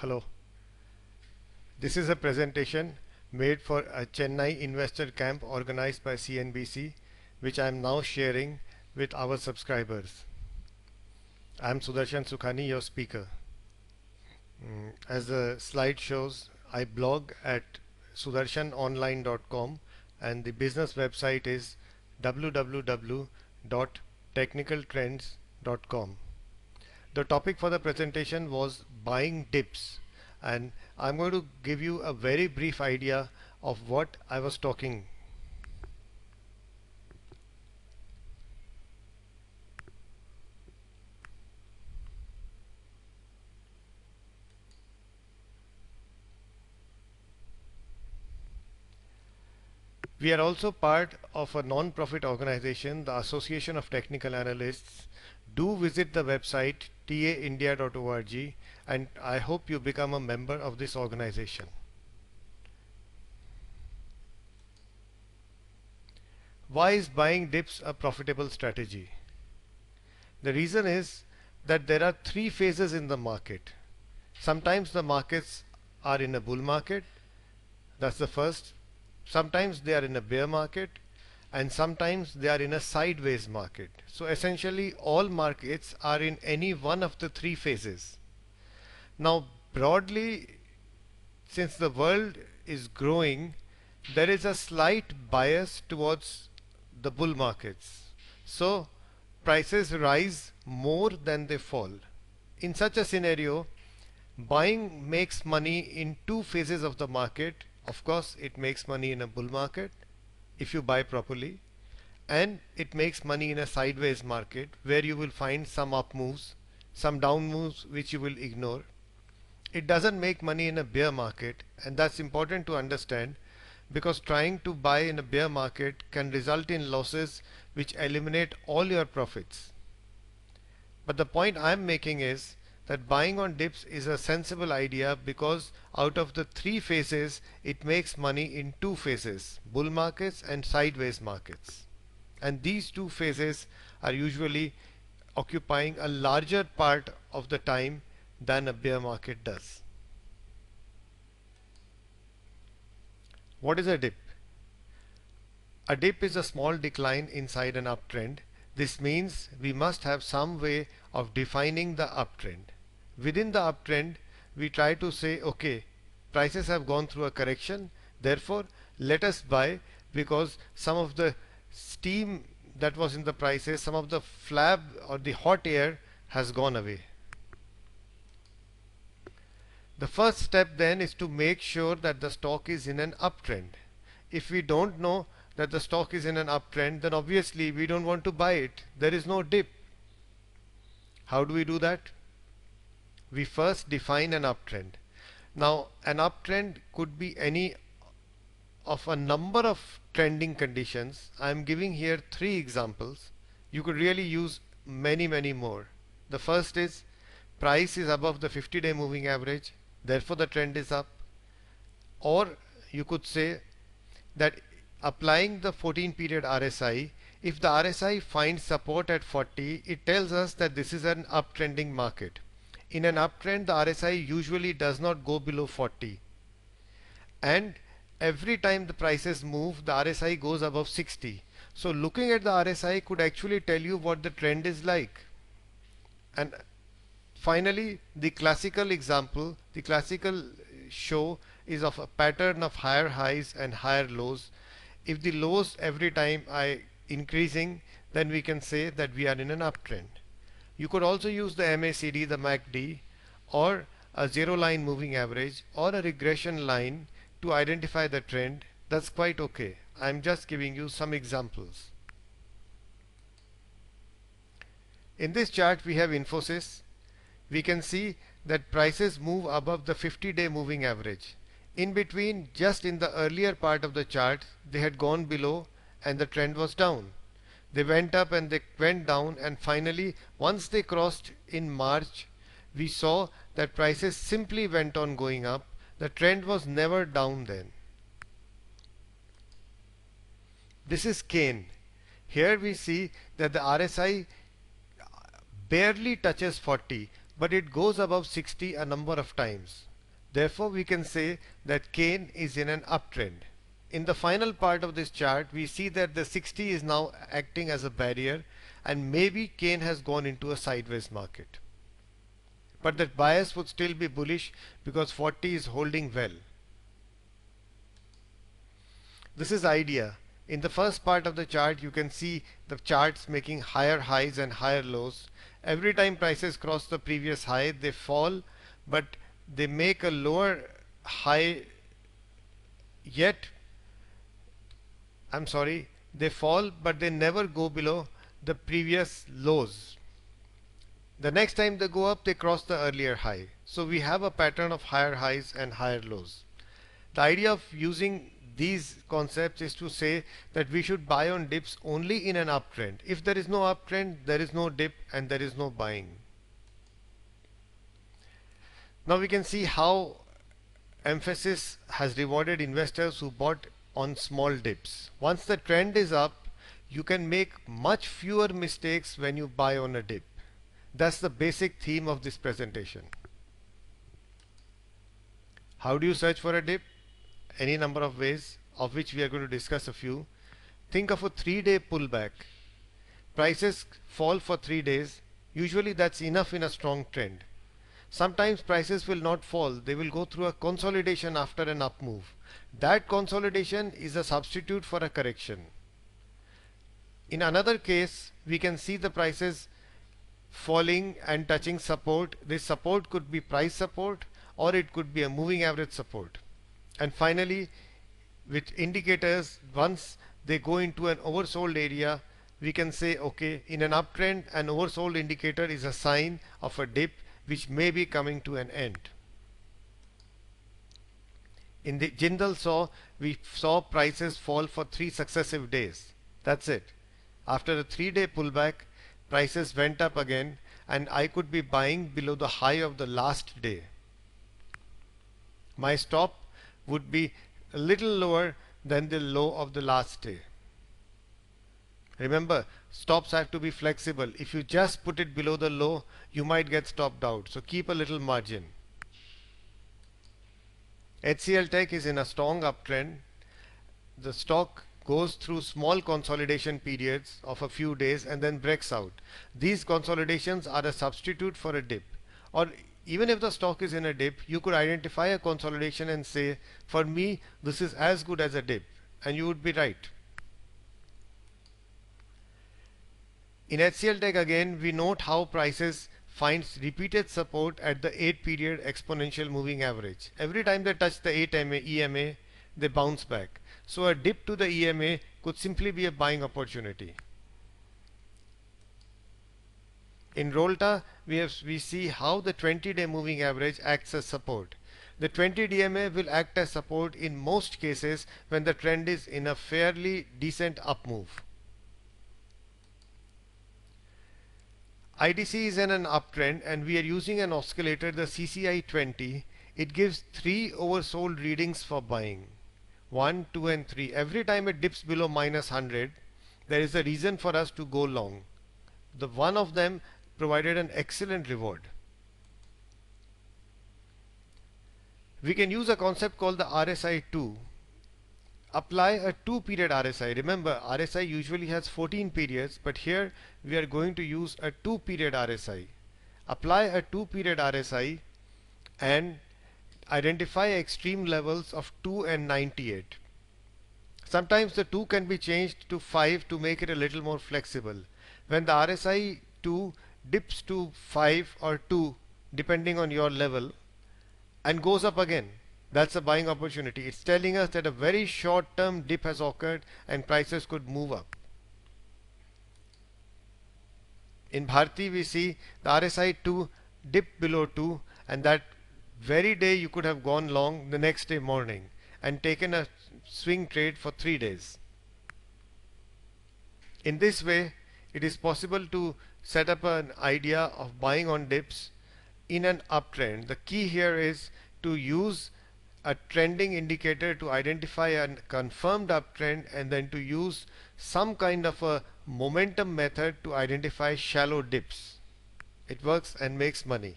Hello. This is a presentation made for a Chennai investor camp organized by CNBC, which I am now sharing with our subscribers. I am Sudarshan Sukhani, your speaker. As the slide shows, I blog at sudarshanonline.com and the business website is www.technicaltrends.com. The topic for the presentation was buying dips, and I'm going to give you a very brief idea of what I was talking. We are also part of a non-profit organization, the Association of Technical Analysts. Do visit the website taindia.org, and I hope you become a member of this organization. Why is buying dips a profitable strategy? The reason is that there are three phases in the market. Sometimes the markets are in a bull market, that's the first. Sometimes they are in a bear market, and sometimes they are in a sideways market. So essentially all markets are in any one of the three phases. Now broadly, since the world is growing, there is a slight bias towards the bull markets. So prices rise more than they fall. In such a scenario, buying makes money in two phases of the market. Of course, it makes money in a bull market if you buy properly, and it makes money in a sideways market where you will find some up moves, some down moves which you will ignore. It doesn't make money in a bear market, and that's important to understand, because trying to buy in a bear market can result in losses which eliminate all your profits. But the point I'm making is that buying on dips is a sensible idea, because out of the three phases it makes money in two phases, bull markets and sideways markets, and these two phases are usually occupying a larger part of the time than a bear market does. What is a dip? A dip is a small decline inside an uptrend. This means we must have some way of defining the uptrend. Within the uptrend, we try to say, okay, prices have gone through a correction, therefore let us buy, because some of the steam that was in the prices, some of the flab or the hot air has gone away. The first step then is to make sure that the stock is in an uptrend. If we don't know that the stock is in an uptrend, then obviously we don't want to buy it. There is no dip. How do we do that? We first define an uptrend. Now, an uptrend could be any of a number of trending conditions. I am giving here three examples. You could really use many more. The first is price is above the 50-day moving average, therefore the trend is up. Or you could say that applying the 14-period RSI, if the RSI finds support at 40, it tells us that this is an uptrending market. In an uptrend, the RSI usually does not go below 40, and every time the prices move, the RSI goes above 60. So looking at the RSI could actually tell you what the trend is like. And finally, the classical example, the classical show is of a pattern of higher highs and higher lows. If the lows every time are increasing, then we can say that we are in an uptrend. You could also use the MACD, the MACD, or a zero line moving average, or a regression line to identify the trend. That's quite okay. I'm just giving you some examples. In this chart we have Infosys. We can see that prices move above the 50-day moving average. In between, just in the earlier part of the chart, they had gone below and the trend was down. They went up and they went down, and finally once they crossed in March, we saw that prices simply went on going up. The trend was never down then. This is Kane. Here we see that the RSI barely touches 40, but it goes above 60 a number of times. Therefore, we can say that Kane is in an uptrend. In the final part of this chart, we see that the 60 is now acting as a barrier, and maybe Kane has gone into a sideways market. But that bias would still be bullish because 40 is holding well. This is idea. In the first part of the chart, you can see the charts making higher highs and higher lows. Every time prices cross the previous high, they fall, but they make a lower high yet. They fall, but they never go below the previous lows. The next time they go up, they cross the earlier high. So we have a pattern of higher highs and higher lows. The idea of using these concepts is to say that we should buy on dips only in an uptrend. If there is no uptrend, there is no dip and there is no buying. Now we can see how Mphasis has rewarded investors who bought on small dips. Once the trend is up, you can make much fewer mistakes when you buy on a dip. That's the basic theme of this presentation. How do you search for a dip? Any number of ways, of which we are going to discuss a few. Think of a 3-day pullback. Prices fall for 3 days. Usually that's enough in a strong trend. Sometimes prices will not fall. They will go through a consolidation after an up move. That consolidation is a substitute for a correction. In another case, we can see the prices falling and touching support. This support could be price support or it could be a moving average support. And finally, with indicators, once they go into an oversold area, we can say, okay, in an uptrend, an oversold indicator is a sign of a dip which may be coming to an end. In the Jindal Saw, we saw prices fall for 3 successive days. That's it. After a 3-day pullback, prices went up again and I could be buying below the high of the last day. My stop would be a little lower than the low of the last day. Remember, stops have to be flexible. If you just put it below the low, you might get stopped out. So keep a little margin. HCL Tech is in a strong uptrend. The stock goes through small consolidation periods of a few days and then breaks out. These consolidations are a substitute for a dip. Or even if the stock is in a dip, you could identify a consolidation and say, for me, this is as good as a dip. And you would be right. In HCL Tech again, we note how prices finds repeated support at the 8-period exponential moving average. Every time they touch the 8 EMA, they bounce back. So a dip to the EMA could simply be a buying opportunity. In Rolta, we see how the 20-day moving average acts as support. The 20 DMA will act as support in most cases when the trend is in a fairly decent up move. ITC is in an uptrend and we are using an oscillator, the CCI 20. It gives 3 oversold readings for buying. 1, 2 and 3. Every time it dips below minus 100, there is a reason for us to go long. The one of them provided an excellent reward. We can use a concept called the RSI2. Apply a 2-period RSI. Remember, RSI usually has 14 periods, but here we are going to use a 2-period RSI. Apply a 2-period RSI and identify extreme levels of 2 and 98. Sometimes the 2 can be changed to 5 to make it a little more flexible. When the RSI 2 dips to 5 or 2 depending on your level and goes up again, that's a buying opportunity. It's telling us that a very short term dip has occurred and prices could move up. In Bharti we see the RSI 2 dip below 2 and that very day you could have gone long the next day morning and taken a swing trade for 3 days. In this way, it is possible to set up an idea of buying on dips in an uptrend. The key here is to use a trending indicator to identify a confirmed uptrend and then to use some kind of a momentum method to identify shallow dips. It works and makes money.